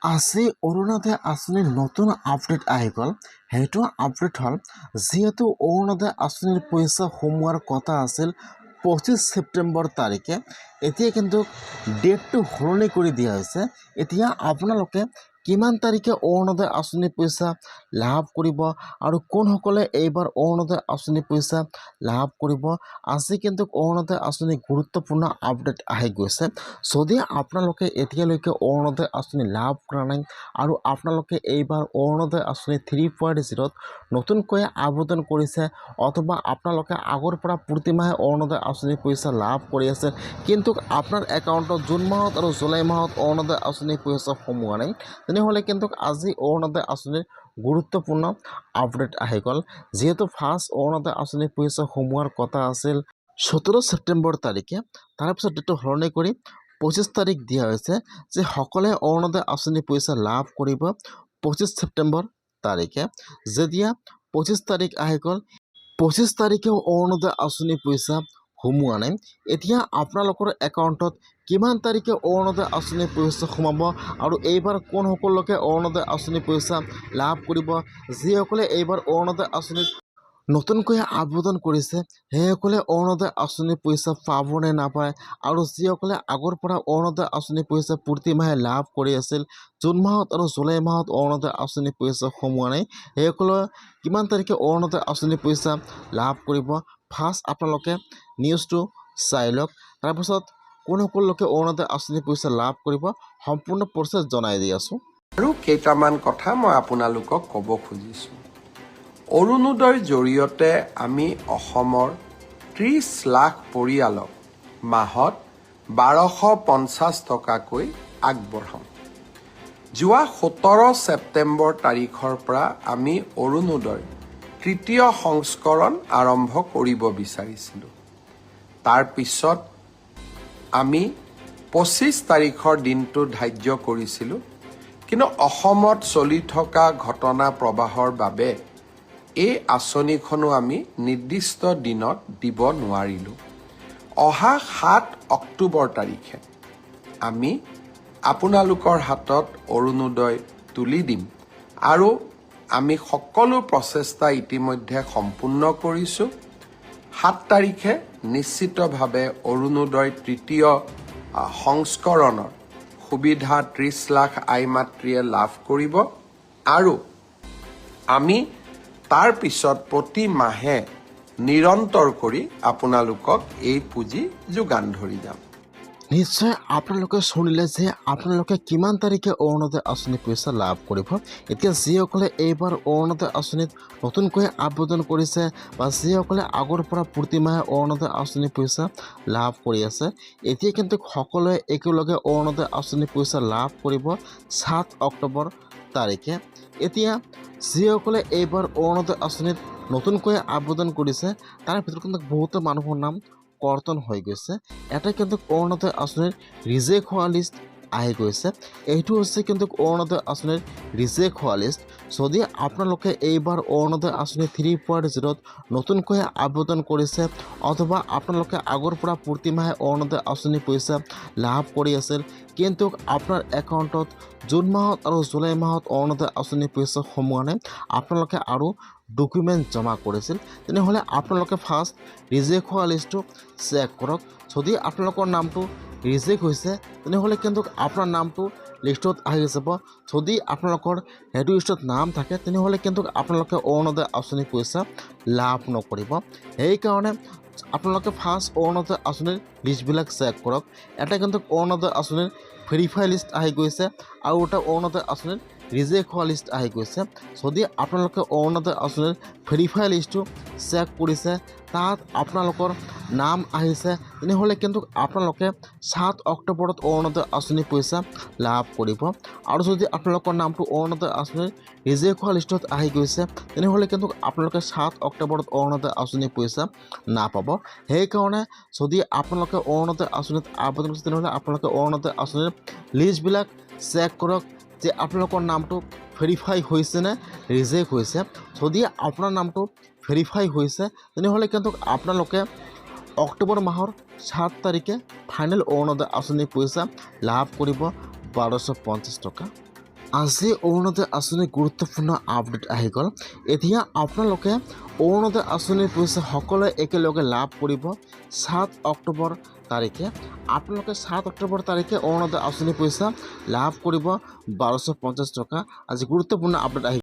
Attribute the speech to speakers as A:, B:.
A: আজি অৰুণোদয় আঁচনিৰ নতুন আপডেট আহি গ'ল। সেইটো আপডেট হ'ল যিহেতু অৰুণোদয় আঁচনিৰ পইচা সোমোৱাৰ কথা আছিল 25 ছেপ্টেম্বৰ তাৰিখে, এতিয়া কিন্তু ডেটটো সলনি কৰি দিয়া হৈছে। এতিয়া আপোনালোকে কিমান তাৰিখে অৰুণোদয় আঁচনিৰ পইচা লাভ কৰিব আৰু কোনসকলে এইবাৰ অৰুণোদয় আঁচনিৰ পইচা লাভ কৰিব, আজি কিন্তু অৰুণোদয় আঁচনিৰ গুৰুত্বপূৰ্ণ আপডেট আহি গৈছে। যদি আপোনালোকে এতিয়ালৈকে অৰুণোদয় আঁচনি লাভ কৰা নাই আৰু আপোনালোকে এইবাৰ অৰুণোদয় আঁচনি 3.0ত নতুনকৈ আবেদন কৰিছে অথবা আপোনালোকে আগৰ পৰা প্ৰতিমাহে অৰুণোদয় আঁচনিৰ পইচা লাভ কৰি আছে, কিন্তু আপোনাৰ একাউণ্টত জুন মাহত আৰু জুলাই মাহত অৰুণোদয় আঁচনিৰ পইচা সোমোৱা নাই, তেনেহ'লে কিন্তু আজি অৰুণোদয় আঁচনিৰ গুৰুত্বপূৰ্ণ আপডেট আহি গ'ল। যিহেতু ফাৰ্ষ্ট অৰুণোদয় আঁচনিৰ পইচা সোমোৱাৰ কথা আছিল 17 ছেপ্টেম্বৰ তাৰিখে, তাৰপিছত ডেটটো সলনি কৰি 25 তাৰিখ দিয়া হৈছে যে সকলোৱে অৰুণোদয় আঁচনিৰ পইচা লাভ কৰিব 25 ছেপ্টেম্বৰ তাৰিখে। যেতিয়া 25 তাৰিখ আহি গ'ল, 25 তাৰিখেও অৰুণোদয় আঁচনিৰ পইচা সোমোৱা নাই। এতিয়া আপোনালোকৰ একাউণ্টত কিমান তাৰিখে অৰুণোদয় আঁচনিৰ পইচা সোমাব আৰু এইবাৰ কোনসকলকে অৰুণোদয় আঁচনিৰ পইচা লাভ কৰিব, যিসকলে এইবাৰ অৰুণোদয় আঁচনিত নতুনকৈ আবেদন কৰিছে সেইসকলে অৰুণোদয় আঁচনিৰ পইচা পাব নে নাপায়, আৰু যিসকলে আগৰ পৰা অৰুণোদয় আঁচনিৰ পইচা প্ৰতিমাহে লাভ কৰি আছিল, জুন মাহত আৰু জুলাই মাহত অৰুণোদয় আঁচনিৰ পইচা সোমোৱা নাই, সেইসকলে কিমান তাৰিখে অৰুণোদয় আঁচনিৰ পইচা লাভ কৰিব। ফাৰ্ষ্ট আপোনালোকে নিউজটো চাই লওক, তাৰপিছত কোনসকলকে অৰুণোদয় আঁচনিৰ পইচা লাভ কৰিব সম্পূৰ্ণ প্ৰচেছ জনাই দি আছোঁ।
B: আৰু কেইটামান কথা মই আপোনালোকক ক'ব খুজিছোঁ। অৰুণোদয়ৰ জৰিয়তে আমি অসমৰ 30 লাখ পৰিয়ালক মাহত 1250 টকাকৈ আগবঢ়াম। যোৱা 17 ছেপ্টেম্বৰ তাৰিখৰ পৰা আমি অৰুণোদয়ৰ তৃতীয় সংস্কৰণ আৰম্ভ কৰিব বিচাৰিছিলোঁ। তাৰ পিছত আমি 25 তাৰিখৰ দিনটো ধাৰ্য কৰিছিলোঁ, কিন্তু অসমত চলি থকা ঘটনা প্ৰবাহৰ বাবে এই আঁচনিখনো আমি নিৰ্দিষ্ট দিনত দিব নোৱাৰিলোঁ। অহা 7 অক্টোবৰ তাৰিখে আমি আপোনালোকৰ হাতত অৰুণোদয় তুলি দিম আৰু আমি সকলো প্ৰচেষ্টা ইতিমধ্যে সম্পূৰ্ণ কৰিছোঁ। 7 তাৰিখে নিশ্চিতভাৱে অৰুণোদয় তৃতীয় সংস্কৰণৰ সুবিধা 30 লাখ আই মাতৃয়ে লাভ কৰিব আৰু আমি তাৰ পিছত প্ৰতি মাহে নিৰন্তৰ কৰি আপোনালোকক এই পুঁজি যোগান ধৰি যাম।
A: নিশ্চয় আপোনালোকে শুনিলে যে আপোনালোকে কিমান তাৰিখে অৰুণোদয় আঁচনিৰ পইচা লাভ কৰিব। এতিয়া যিসকলে এইবাৰ অৰুণোদয় আঁচনিত নতুনকৈ আবেদন কৰিছে বা যিসকলে আগৰ পৰা প্ৰতিমাহে অৰুণোদয় আঁচনিৰ পইচা লাভ কৰি আছে, এতিয়া কিন্তু সকলোৱে একেলগে অৰুণোদয় আঁচনিৰ পইচা লাভ কৰিব 7 অক্টোবৰ তাৰিখে। এতিয়া যিসকলে এইবাৰ অৰুণোদয় আঁচনিত নতুনকৈ আবেদন কৰিছে তাৰ ভিতৰত কিন্তু বহুতো মানুহৰ নাম কৰ্তন হৈ গৈছে। এটা কিন্তু অৰুণোদয় আঁচনিৰ ৰিজেক্ট হোৱা লিষ্ট আহি গৈছে। এইটো হৈছে কিন্তু অৰুণোদয় আঁচনিৰ ৰিজেক্ট হোৱা লিষ্ট। যদি আপোনালোকে এইবাৰ অৰুণোদয় আঁচনি 3.0ত নতুনকৈ আবেদন কৰিছে অথবা আপোনালোকে আগৰ পৰা প্ৰতিমাহে অৰুণোদয় আঁচনিৰ পইচা লাভ কৰি আছিল, কিন্তু আপোনাৰ একাউণ্টত জুন মাহত আৰু জুলাই মাহত অৰুণোদয় আঁচনিৰ পইচা সোমোৱা নাই, আপোনালোকে আৰু ডকুমেণ্ট জমা কৰিছিল, তেনেহ'লে আপোনালোকে ফাৰ্ষ্ট ৰিজেক্ট হোৱা লিষ্টটো চেক কৰক। যদি আপোনালোকৰ নামটো ৰিজেক্ট হৈছে তেনেহ'লে কিন্তু আপোনাৰ নামটো লিষ্টত আহি যাব। যদি আপোনালোকৰ সেইটো লিষ্টত নাম থাকে তেনেহ'লে কিন্তু আপোনালোকে অৰুণোদয় আঁচনিৰ পইচা লাভ নকৰিব। সেইকাৰণে আপোনালোকে ফাৰ্ষ্ট অৰুণোদয় আঁচনিৰ লিষ্টবিলাক চেক কৰক। এটা কিন্তু অৰুণোদয় আঁচনিৰ ভেৰিফাই লিষ্ট আহি গৈছে আৰু এটা অৰুণোদয় আঁচনিৰ ৰিজেক্ট হোৱা লিষ্ট আহি গৈছে। যদি আপোনালোকে অৰুণোদয় আঁচনিৰ ভেৰিফাই লিষ্টটো চেক কৰিছে, তাত আপোনালোকৰ নাম আহিছে, তেনেহ'লে কিন্তু আপোনালোকে 7 অক্টোবৰত অৰুণোদয় আঁচনিৰ পইচা লাভ কৰিব। আৰু যদি আপোনালোকৰ নামটো অৰুণোদয় আঁচনিৰ ৰিজেক্ট হোৱা লিষ্টত আহি গৈছে তেনেহ'লে কিন্তু আপোনালোকে 7 অক্টোবৰত অৰুণোদয় আঁচনিৰ পইচা নাপাব। সেইকাৰণে যদি আপোনালোকে অৰুণোদয় আঁচনিত আবেদন কৰিছে তেনেহ'লে আপোনালোকে অৰুণোদয় আঁচনিৰ লিষ্টবিলাক চেক কৰক যে আপোনালোকৰ নামটো ভেৰিফাই হৈছে নে ৰিজেক্ট হৈছে। যদি আপোনাৰ নামটো ভেৰিফাই হৈছে তেনেহ'লে কিন্তু আপোনালোকে অক্টোবৰ মাহৰ 7 তাৰিখে ফাইনেল অৰুণোদয় আঁচনিৰ পইচা লাভ কৰিব 1250 টকা। আজি অৰুণোদয় আঁচনিৰ গুৰুত্বপূৰ্ণ আপডেট আহি গ'ল। এতিয়া আপোনালোকে অৰুণোদয় আঁচনিৰ পইচা সকলোৱে একেলগে লাভ কৰিব 7 অক্টোবৰ তাৰিখে। আপোনালোকে 7 অক্টোবৰ তাৰিখে অৰুণোদয় আঁচনিৰ পইচা লাভ কৰিব 1250 টকা। আজি গুৰুত্বপূৰ্ণ আপডেট আহি